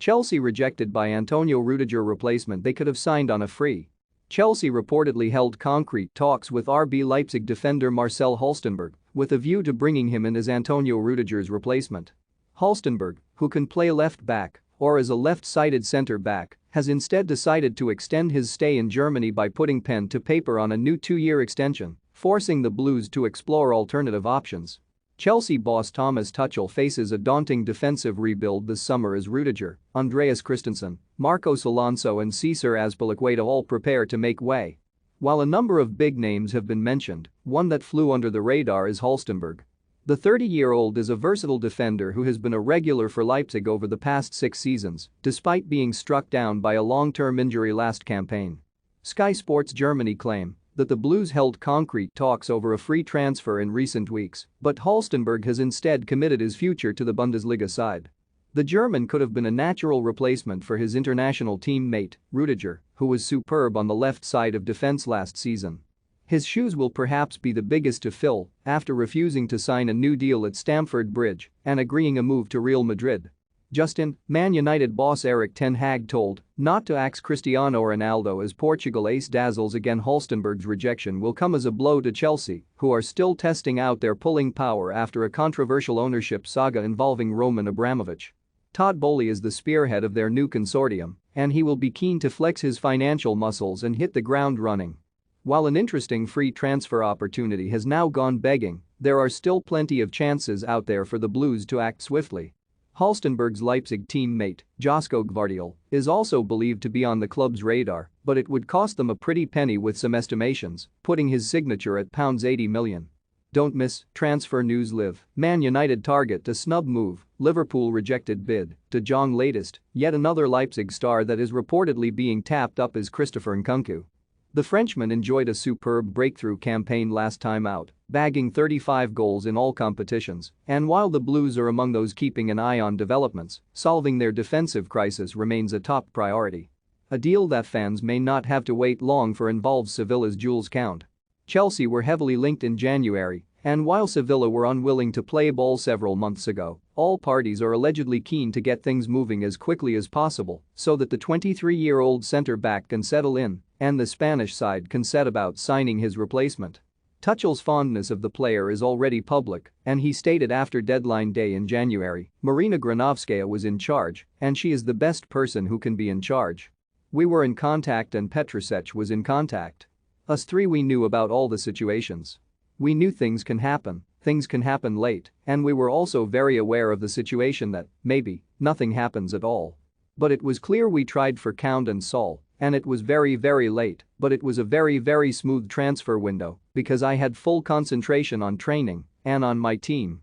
Chelsea rejected by Antonio Rudiger replacement they could have signed on a free. Chelsea reportedly held concrete talks with RB Leipzig defender Marcel Halstenberg with a view to bringing him in as Antonio Rudiger's replacement. Halstenberg, who can play left back or as a left-sided centre-back, has instead decided to extend his stay in Germany by putting pen to paper on a new 2-year extension, forcing the Blues to explore alternative options. Chelsea boss Thomas Tuchel faces a daunting defensive rebuild this summer as Rudiger, Andreas Christensen, Marcos Alonso and Cesar Azpilicueta all prepare to make way. While a number of big names have been mentioned, one that flew under the radar is Halstenberg. The 30-year-old is a versatile defender who has been a regular for Leipzig over the past 6 seasons, despite being struck down by a long-term injury last campaign. Sky Sports Germany claim that the Blues held concrete talks over a free transfer in recent weeks, but Halstenberg has instead committed his future to the Bundesliga side. The German could have been a natural replacement for his international teammate, Rudiger, who was superb on the left side of defense last season. His shoes will perhaps be the biggest to fill after refusing to sign a new deal at Stamford Bridge and agreeing a move to Real Madrid. Justin, Man United boss Erik ten Hag told not to axe Cristiano Ronaldo as Portugal ace dazzles again. Halstenberg's rejection will come as a blow to Chelsea, who are still testing out their pulling power after a controversial ownership saga involving Roman Abramovich. Todd Boehly is the spearhead of their new consortium, and he will be keen to flex his financial muscles and hit the ground running. While an interesting free transfer opportunity has now gone begging, there are still plenty of chances out there for the Blues to act swiftly. Halstenberg's Leipzig teammate, Josko Gvardiol, is also believed to be on the club's radar, but it would cost them a pretty penny with some estimations, putting his signature at £80 million. Don't miss transfer news live. Man United target to snub move, Liverpool rejected bid. De Jong latest, yet another Leipzig star that is reportedly being tapped up is Christopher Nkunku. The Frenchman enjoyed a superb breakthrough campaign last time out, bagging 35 goals in all competitions, and while the Blues are among those keeping an eye on developments, solving their defensive crisis remains a top priority. A deal that fans may not have to wait long for involves Sevilla's Jules Kounde. Chelsea were heavily linked in January, and while Sevilla were unwilling to play ball several months ago, all parties are allegedly keen to get things moving as quickly as possible so that the 23-year-old centre-back can settle in and the Spanish side can set about signing his replacement. Tuchel's fondness of the player is already public, and he stated after deadline day in January, Marina Granovskaya was in charge, and she is the best person who can be in charge. We were in contact and Petrusech was in contact. Us three, we knew about all the situations. We knew things can happen late, and we were also very aware of the situation that, maybe, nothing happens at all. But it was clear we tried for Kounde and Saul, and it was very late, but it was a very smooth transfer window because I had full concentration on training and on my team,